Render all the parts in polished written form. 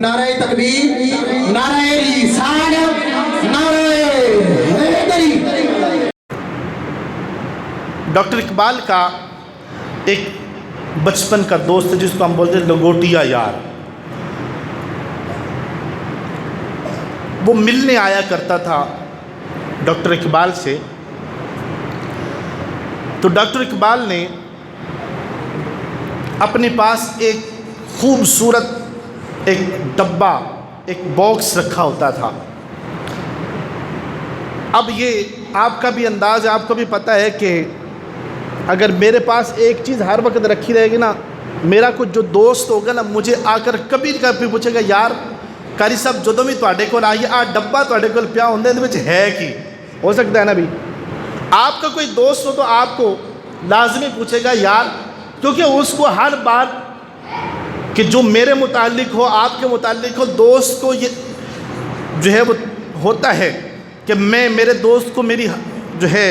نعرہ تکبیر، نعرہ رسالت، نعرہ حیدری۔ ڈاکٹر اقبال کا ایک بچپن کا دوست ہے جس کو ہم بولتے ہیں لنگوٹیا یار، وہ ملنے آیا کرتا تھا ڈاکٹر اقبال سے۔ تو ڈاکٹر اقبال نے اپنے پاس ایک خوبصورت ایک ڈبہ، ایک باکس رکھا ہوتا تھا۔ اب یہ آپ کا بھی انداز ہے، آپ کو بھی پتہ ہے کہ اگر میرے پاس ایک چیز ہر وقت رکھی رہے گی نا، میرا کچھ جو دوست ہوگا نا مجھے آ کر کبھی پوچھے گا، یار قاری صاحب جدوں بھی تواڈے کول آئیے آ ڈبہ تواڈے کول پیا ہوندا اندے وچ ہے کی ہو سکتا ہے نا بھی۔ آپ کا کوئی دوست ہو تو آپ کو لازمی پوچھے گا یار، کیونکہ اس کو ہر بات کہ جو میرے متعلق ہو، آپ کے متعلق ہو، دوست کو یہ جو ہے وہ ہوتا ہے کہ میں میرے دوست کو میری جو ہے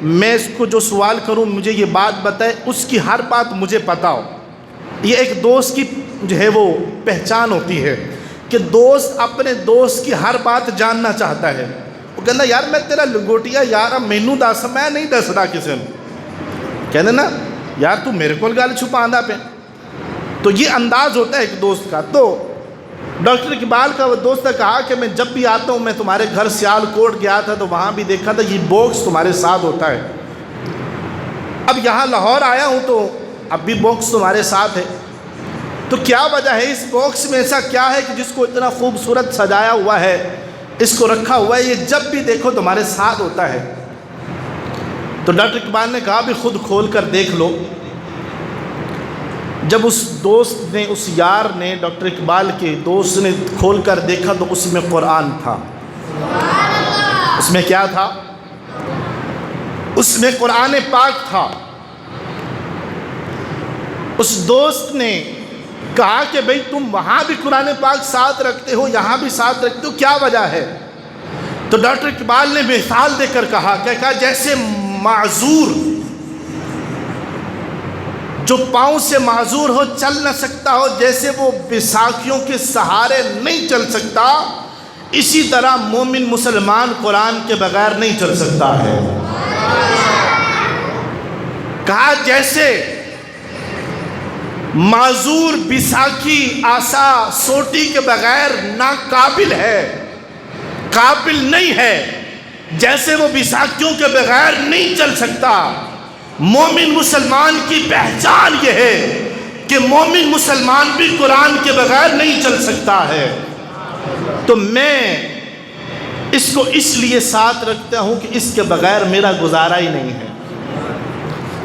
میں اس کو جو سوال کروں مجھے یہ بات بتائے، اس کی ہر بات مجھے پتہ ہو۔ یہ ایک دوست کی جو ہے وہ پہچان ہوتی ہے کہ دوست اپنے دوست کی ہر بات جاننا چاہتا ہے۔ وہ کہنا یار میں تیرا لنگوٹیا یار مینوں دس، میں نہیں دسدا کسی نے، کہنا نا یار تو میرے کول گل چھپاندا پہ۔ تو یہ انداز ہوتا ہے ایک دوست کا۔ تو ڈاکٹر اقبال کا وہ دوست نے کہا کہ میں جب بھی آتا ہوں، میں تمہارے گھر سیال کوٹ گیا تھا تو وہاں بھی دیکھا تھا یہ باکس تمہارے ساتھ ہوتا ہے۔ اب یہاں لاہور آیا ہوں تو اب بھی باکس تمہارے ساتھ ہے، تو کیا وجہ ہے اس باکس میں ایسا کیا ہے کہ جس کو اتنا خوبصورت سجایا ہوا ہے، اس کو رکھا ہوا ہے، یہ جب بھی دیکھو تمہارے ساتھ ہوتا ہے۔ تو ڈاکٹر اقبال نے کہا بھی خود کھول کر دیکھ لو۔ جب اس دوست نے، اس یار نے، ڈاکٹر اقبال کے دوست نے کھول کر دیکھا تو اس میں قرآن تھا۔ اس میں کیا تھا؟ اس میں قرآن پاک تھا۔ اس دوست نے کہا کہ بھئی تم وہاں بھی قرآن پاک ساتھ رکھتے ہو، یہاں بھی ساتھ رکھتے ہو، کیا وجہ ہے؟ تو ڈاکٹر اقبال نے مثال دے کر کہا جیسے معذور جو پاؤں سے معذور ہو، چل نہ سکتا ہو، جیسے وہ بیساکھیوں کے سہارے نہیں چل سکتا، اسی طرح مومن مسلمان قرآن کے بغیر نہیں چل سکتا ہے۔ کہا جیسے معذور بیساکھی، عصا، سوٹی کے بغیر ناقابل ہے، قابل نہیں ہے، جیسے وہ بیساکھیوں کے بغیر نہیں چل سکتا، مومن مسلمان کی پہچان یہ ہے کہ مومن مسلمان بھی قرآن کے بغیر نہیں چل سکتا ہے۔ تو میں اس کو اس لیے ساتھ رکھتا ہوں کہ اس کے بغیر میرا گزارا ہی نہیں ہے،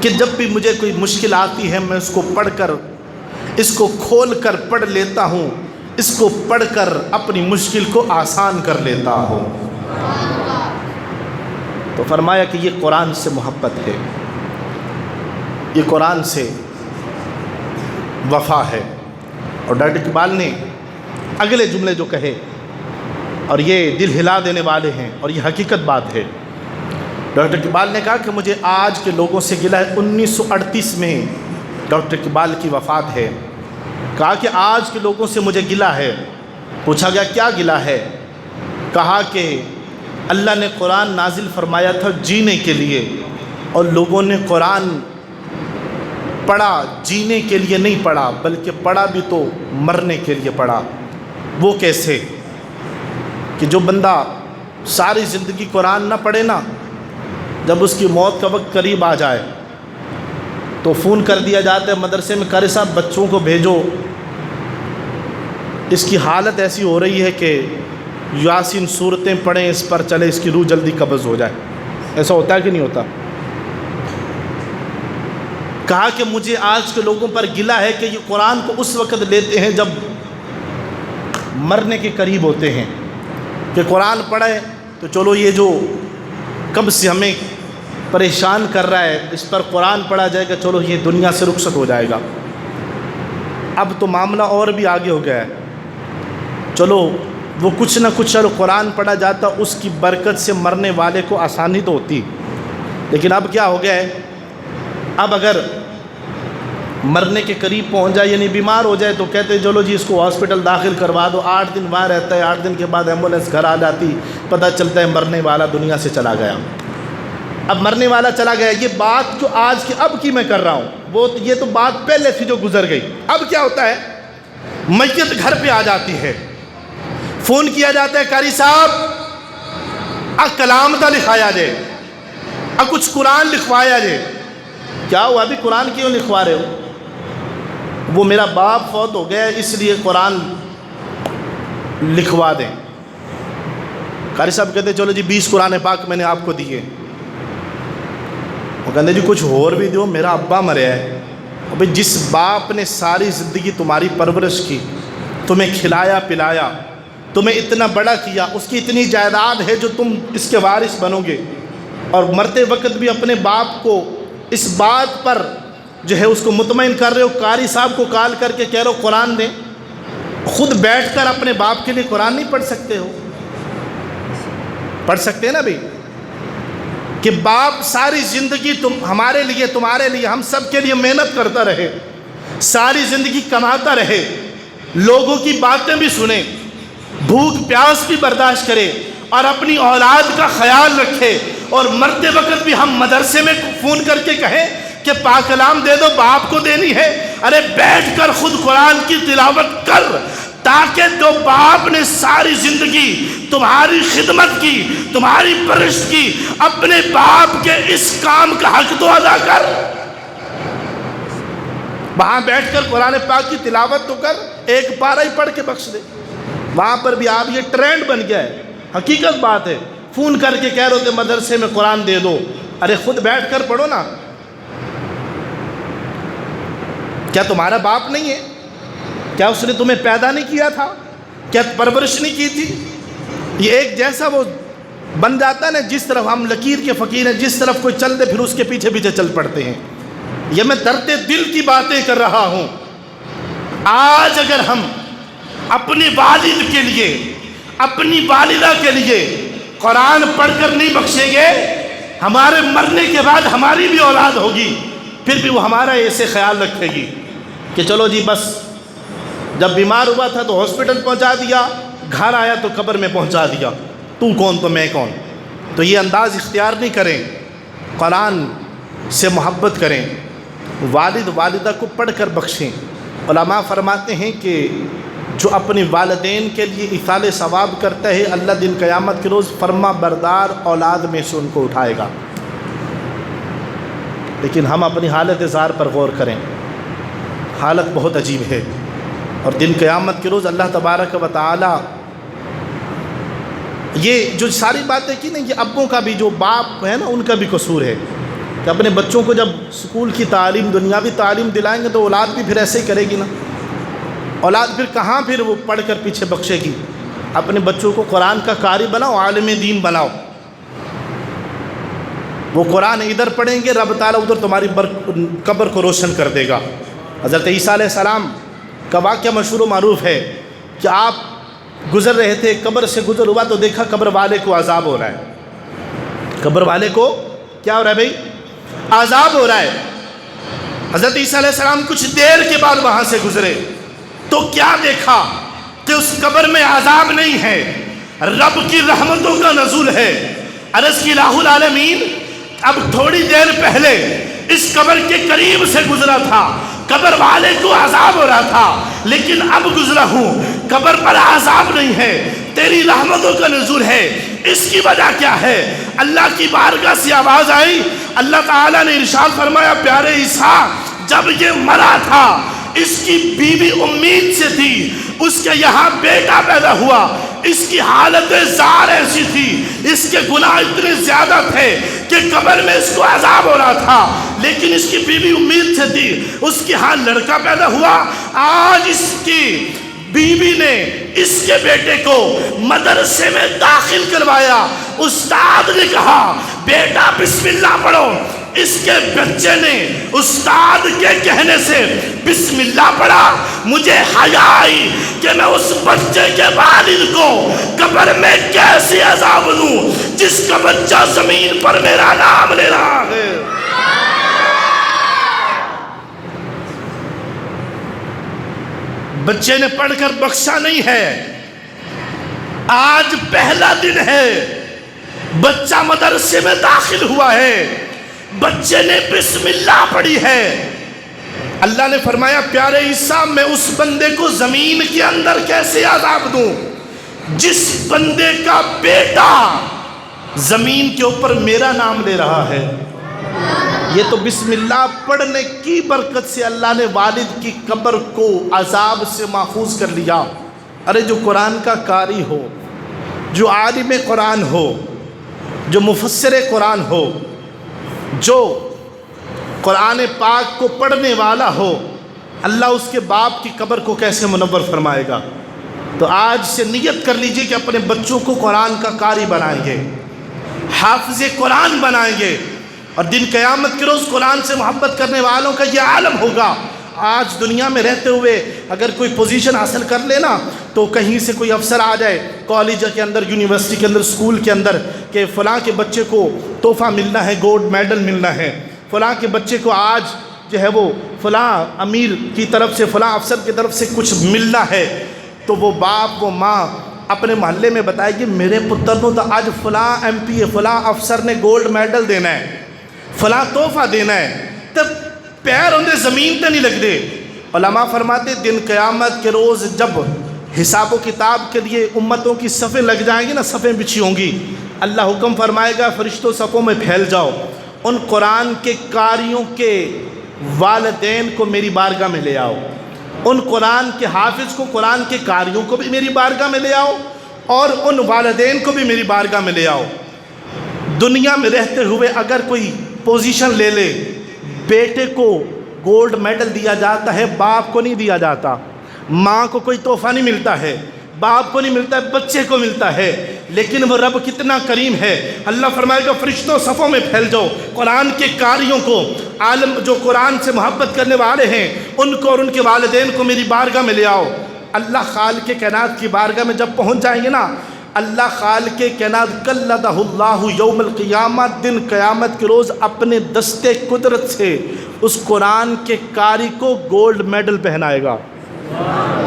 کہ جب بھی مجھے کوئی مشکل آتی ہے میں اس کو پڑھ کر، اس کو کھول کر پڑھ لیتا ہوں، اس کو پڑھ کر اپنی مشکل کو آسان کر لیتا ہوں۔ تو فرمایا کہ یہ قرآن سے محبت ہے، یہ قرآن سے وفا ہے۔ اور ڈاکٹر اقبال نے اگلے جملے جو کہے، اور یہ دل ہلا دینے والے ہیں اور یہ حقیقت بات ہے۔ ڈاکٹر اقبال نے کہا کہ مجھے آج کے لوگوں سے گلہ ہے۔ 1938 میں ڈاکٹر اقبال کی وفات ہے۔ کہا کہ آج کے لوگوں سے مجھے گلہ ہے۔ پوچھا گیا کیا گلہ ہے؟ کہا کہ اللہ نے قرآن نازل فرمایا تھا جینے کے لیے، اور لوگوں نے قرآن پڑھا جینے کے لیے نہیں پڑھا، بلکہ پڑھا بھی تو مرنے کے لیے پڑھا۔ وہ کیسے؟ کہ جو بندہ ساری زندگی قرآن نہ پڑھے نا، جب اس کی موت کا وقت قریب آ جائے تو فون کر دیا جاتا ہے مدرسے میں، قاری صاحب بچوں کو بھیجو، اس کی حالت ایسی ہو رہی ہے کہ یاسین سورتیں پڑھیں اس پر چلے، اس کی روح جلدی قبض ہو جائے۔ ایسا ہوتا ہے کہ نہیں ہوتا؟ کہا کہ مجھے آج کے لوگوں پر گلہ ہے کہ یہ قرآن کو اس وقت لیتے ہیں جب مرنے کے قریب ہوتے ہیں، کہ قرآن پڑھے تو چلو یہ جو کب سے ہمیں پریشان کر رہا ہے اس پر قرآن پڑھا جائے گا، چلو یہ دنیا سے رخصت ہو جائے گا۔ اب تو معاملہ اور بھی آگے ہو گیا ہے، چلو وہ کچھ نہ کچھ چلو قرآن پڑھا جاتا، اس کی برکت سے مرنے والے کو آسانی تو ہوتی، لیکن اب کیا ہو گیا ہے؟ اب اگر مرنے کے قریب پہنچ جائے یعنی بیمار ہو جائے تو کہتے چلو جی اس کو ہاسپٹل داخل کروا دو، 8 دن وہاں رہتا ہے، 8 دن کے بعد ایمبولینس گھر آ جاتی، پتہ چلتا ہے مرنے والا دنیا سے چلا گیا۔ اب مرنے والا چلا گیا، یہ بات جو آج کی اب کی میں کر رہا ہوں یہ تو بات پہلے سے جو گزر گئی۔ اب کیا ہوتا ہے، میت گھر پہ آ جاتی ہے، فون کیا جاتا ہے قاری صاحب کلام تھا لکھایا جائے، کچھ قرآن لکھوایا جائے۔ کیا ہوا ابھی قرآن کیوں لکھوا رہے ہو؟ وہ میرا باپ فوت ہو گیا اس لیے قرآن لکھوا دیں۔ قاری صاحب کہتے چلو جی 20 قرآن پاک میں نے آپ کو دیے۔ وہ کہتے جی کچھ اور بھی دو، میرا ابا مریا ہے۔ ابھی جس باپ نے ساری زندگی تمہاری پرورش کی، تمہیں کھلایا پلایا، تمہیں اتنا بڑا کیا، اس کی اتنی جائیداد ہے جو تم اس کے وارث بنو گے، اور مرتے وقت بھی اپنے باپ کو اس بات پر جو ہے اس کو مطمئن کر رہے ہو، قاری صاحب کو کال کر کے کہہ رہے ہو قرآن دیں، خود بیٹھ کر اپنے باپ کے لیے قرآن نہیں پڑھ سکتے ہو؟ پڑھ سکتے ہیں نا بھئی، کہ باپ ساری زندگی ہمارے لیے، تمہارے لیے، ہم سب کے لیے محنت کرتا رہے، ساری زندگی کماتا رہے، لوگوں کی باتیں بھی سنے، بھوک پیاس بھی برداشت کرے، اور اپنی اولاد کا خیال رکھے، اور مرتے وقت بھی ہم مدرسے میں فون کر کے کہیں کہ پاک کلام دے دو، باپ کو دینی ہے۔ ارے بیٹھ کر خود قرآن کی تلاوت کر، تاکہ جو باپ نے ساری زندگی تمہاری خدمت کی، تمہاری پرورش کی، اپنے باپ کے اس کام کا حق تو ادا کر۔ وہاں بیٹھ کر قرآن پاک کی تلاوت تو کر، ایک پارہ ہی پڑھ کے بخش دے۔ وہاں پر بھی آپ یہ ٹرینڈ بن گیا ہے، حقیقت بات ہے، فون کر کے کہہ رہے ہوتے مدرسے میں قرآن دے دو۔ ارے خود بیٹھ کر پڑھو نا۔ کیا تمہارا باپ نہیں ہے؟ کیا اس نے تمہیں پیدا نہیں کیا تھا؟ کیا پرورش نہیں کی تھی؟ یہ ایک جیسا وہ بن جاتا ہے نا، جس طرف ہم لکیر کے فقیر ہیں، جس طرف کوئی چل دے پھر اس کے پیچھے پیچھے چل پڑتے ہیں۔ یہ میں درد دل کی باتیں کر رہا ہوں۔ آج اگر ہم اپنے والد کے لیے، اپنی والدہ کے لیے قرآن پڑھ کر نہیں بخشیں گے، ہمارے مرنے کے بعد ہماری بھی اولاد ہوگی، پھر بھی وہ ہمارا ایسے خیال رکھے گی کہ چلو جی بس جب بیمار ہوا تھا تو ہاسپٹل پہنچا دیا، گھر آیا تو قبر میں پہنچا دیا، تو کون تو میں کون۔ تو یہ انداز اختیار نہیں کریں، قرآن سے محبت کریں، والد والدہ کو پڑھ کر بخشیں۔ علماء فرماتے ہیں کہ جو اپنے والدین کے لیے ایصال ثواب کرتا ہے، اللہ دن قیامت کے روز فرما بردار اولاد میں سے ان کو اٹھائے گا۔ لیکن ہم اپنی حالت زار پر غور کریں، حالت بہت عجیب ہے، اور دن قیامت کے روز اللہ تبارک و تعالی یہ جو ساری باتیں کی نا، یہ ابوں کا بھی، جو باپ ہے نا ان کا بھی قصور ہے کہ اپنے بچوں کو جب سکول کی تعلیم، دنیاوی تعلیم دلائیں گے تو اولاد بھی پھر ایسے ہی کرے گی نا۔ اولاد پھر کہاں پھر وہ پڑھ کر پیچھے بخشے گی؟ اپنے بچوں کو قرآن کا قاری بناؤ، عالم دین بناؤ، وہ قرآن ادھر پڑھیں گے، رب تعالیٰ ادھر تمہاری قبر کو روشن کر دے گا۔ حضرت عیسیٰ علیہ السلام کا واقعہ مشہور و معروف ہے کہ آپ گزر رہے تھے، قبر سے گزر ہوا تو دیکھا قبر والے کو عذاب ہو رہا ہے۔ قبر والے کو کیا ہو رہا ہے بھائی؟ عذاب ہو رہا ہے۔ حضرت عیسیٰ علیہ السلام کچھ دیر کے بعد وہاں سے گزرے تو کیا دیکھا کہ اس قبر میں عذاب نہیں ہے، رب کی رحمتوں کا نزول ہے۔ عرض کی الہ العالمین، اب تھوڑی دیر پہلے اس قبر کے قریب سے گزرا تھا، قبر والے کو عذاب ہو رہا تھا، لیکن اب گزرا ہوں، قبر پر عذاب نہیں ہے، تیری رحمتوں کا نزول ہے۔ اس کی وجہ کیا ہے؟ اللہ کی بارگاہ سے آواز آئی، اللہ تعالیٰ نے ارشاد فرمایا، پیارے عیسیٰ جب یہ مرا تھا اس کی بیوی امید سے تھی، اس کے یہاں بیٹا پیدا ہوا، اس کی حالت زار ایسی تھی، اس کے گناہ اتنے زیادہ تھے کہ قبر میں اس کو عذاب ہو رہا تھا، لیکن اس کی بیوی امید سے تھی، اس کے ہاں لڑکا پیدا ہوا۔ آج اس کی بیوی نے اس کے بیٹے کو مدرسے میں داخل کروایا، استاد نے کہا بیٹا بسم اللہ پڑھو، اس کے بچے نے استاد کے کہنے سے بسم اللہ پڑھا۔ مجھے حیا آئی کہ میں اس بچے کے والد کو قبر میں کیسے عذاب دوں جس کا بچہ زمین پر میرا نام لے رہا ہے۔ بچے نے پڑھ کر بخشا نہیں ہے، آج پہلا دن ہے، بچہ مدرسے میں داخل ہوا ہے، بچے نے بسم اللہ پڑھی ہے۔ اللہ نے فرمایا پیارے عیسیٰ میں اس بندے کو زمین کے اندر کیسے عذاب دوں جس بندے کا بیٹا زمین کے اوپر میرا نام لے رہا ہے۔ یہ تو بسم اللہ پڑھنے کی برکت سے اللہ نے والد کی قبر کو عذاب سے محفوظ کر لیا۔ ارے جو قرآن کا قاری ہو، جو عالم قرآن ہو، جو مفسر قرآن ہو، جو قرآن پاک کو پڑھنے والا ہو، اللہ اس کے باپ کی قبر کو کیسے منور فرمائے گا؟ تو آج سے نیت کر لیجئے کہ اپنے بچوں کو قرآن کا قاری بنائیں گے، حافظ قرآن بنائیں گے، اور دن قیامت کے روز قرآن سے محبت کرنے والوں کا یہ عالم ہوگا۔ آج دنیا میں رہتے ہوئے اگر کوئی پوزیشن حاصل کر لینا تو کہیں سے کوئی افسر آ جائے کالج کے اندر، یونیورسٹی کے اندر، اسکول کے اندر کہ فلاں کے بچے کو تحفہ ملنا ہے، گولڈ میڈل ملنا ہے، فلاں کے بچے کو آج جو ہے وہ فلاں امیر کی طرف سے، فلاں افسر کی طرف سے کچھ ملنا ہے، تو وہ باپ وہ ماں اپنے محلے میں بتائے گی میرے پتر کو تو آج فلاں ایم پی فلاں افسر نے گولڈ میڈل دینا ہے، فلاں تحفہ دینا ہے، تب پیر اندے زمین تے نہیں لگ دے۔ علماء فرماتے دن قیامت کے روز جب حساب و کتاب کے لیے امتوں کی صفیں لگ جائیں گی نا، صفیں بچھی ہوں گی، اللہ حکم فرمائے گا فرشتوں صفوں میں پھیل جاؤ، ان قرآن کے قاریوں کے والدین کو میری بارگاہ میں لے آؤ، ان قرآن کے حافظ کو، قرآن کے قاریوں کو بھی میری بارگاہ میں لے آؤ، اور ان والدین کو بھی میری بارگاہ میں لے آؤ۔ دنیا میں رہتے ہوئے اگر کوئی پوزیشن لے لے، بیٹے کو گولڈ میڈل دیا جاتا ہے، باپ کو نہیں دیا جاتا، ماں کو کوئی تحفہ نہیں ملتا ہے، باپ کو نہیں ملتا ہے، بچے کو ملتا ہے، لیکن وہ رب کتنا کریم ہے، اللہ فرمائے گا فرشتوں صفوں میں پھیل جاؤ، قرآن کے قاریوں کو، عالم جو قرآن سے محبت کرنے والے ہیں ان کو اور ان کے والدین کو میری بارگاہ میں لے آؤ۔ اللہ خالق کائنات کی بارگاہ میں جب پہنچ جائیں گے نا، اللہ خالق کائنات کلدہ اللہ یوم القیامہ، دن قیامت کے روز اپنے دستے قدرت سے اس قرآن کے قاری کو گولڈ میڈل پہنائے گا،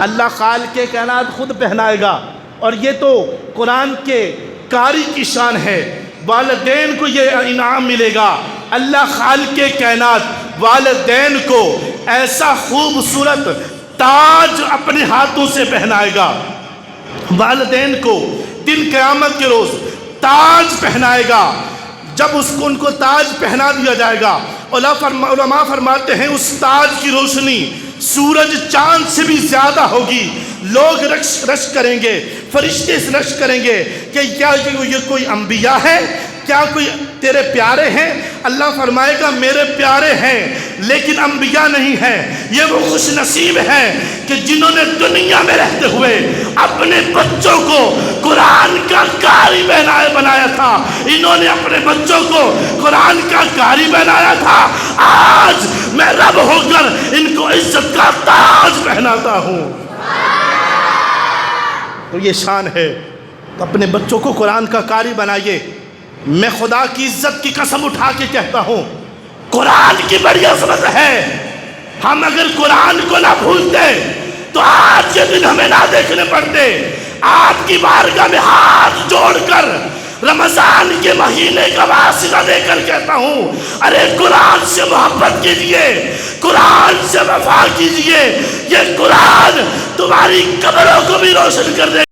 اللہ خالق کائنات خود پہنائے گا۔ اور یہ تو قرآن کے قاری کی شان ہے، والدین کو یہ انعام ملے گا، اللہ خالق کائنات والدین کو ایسا خوبصورت تاج اپنے ہاتھوں سے پہنائے گا، والدین کو دن قیامت کے روز تاج پہنائے گا۔ جب اس کو ان کو تاج پہنا دیا جائے گا، علماء فرماتے ہیں اس تاج کی روشنی سورج چاند سے بھی زیادہ ہوگی، لوگ رشک کریں گے، فرشتے رشک کریں گے کہ کیا یہ کوئی انبیاء ہے، کیا کوئی تیرے پیارے ہیں؟ اللہ فرمائے گا میرے پیارے ہیں لیکن انبیاء نہیں ہیں، یہ وہ خوش نصیب ہیں کہ جنہوں نے دنیا میں رہتے ہوئے اپنے بچوں کو قرآن کا قاری بنایا تھا، انہوں نے اپنے بچوں کو قرآن کا قاری بنایا تھا، آج میں رب ہو کر ان کو عزت کا تاج پہناتا ہوں۔ تو یہ شان ہے، تو اپنے بچوں کو قرآن کا قاری بنائیے۔ میں خدا کی عزت کی قسم اٹھا کے کہتا ہوں قرآن کی بڑی عظمت ہے، ہم اگر قرآن کو نہ بھولتے تو آج کے دن ہمیں نہ دیکھنے پڑتے۔ آپ کی بارگاہ میں ہاتھ جوڑ کر رمضان کے مہینے کا واسطہ دے کر کہتا ہوں ارے قرآن سے محبت کیجئے، قرآن سے وفا کیجئے، یہ قرآن تمہاری قبروں کو بھی روشن کر دے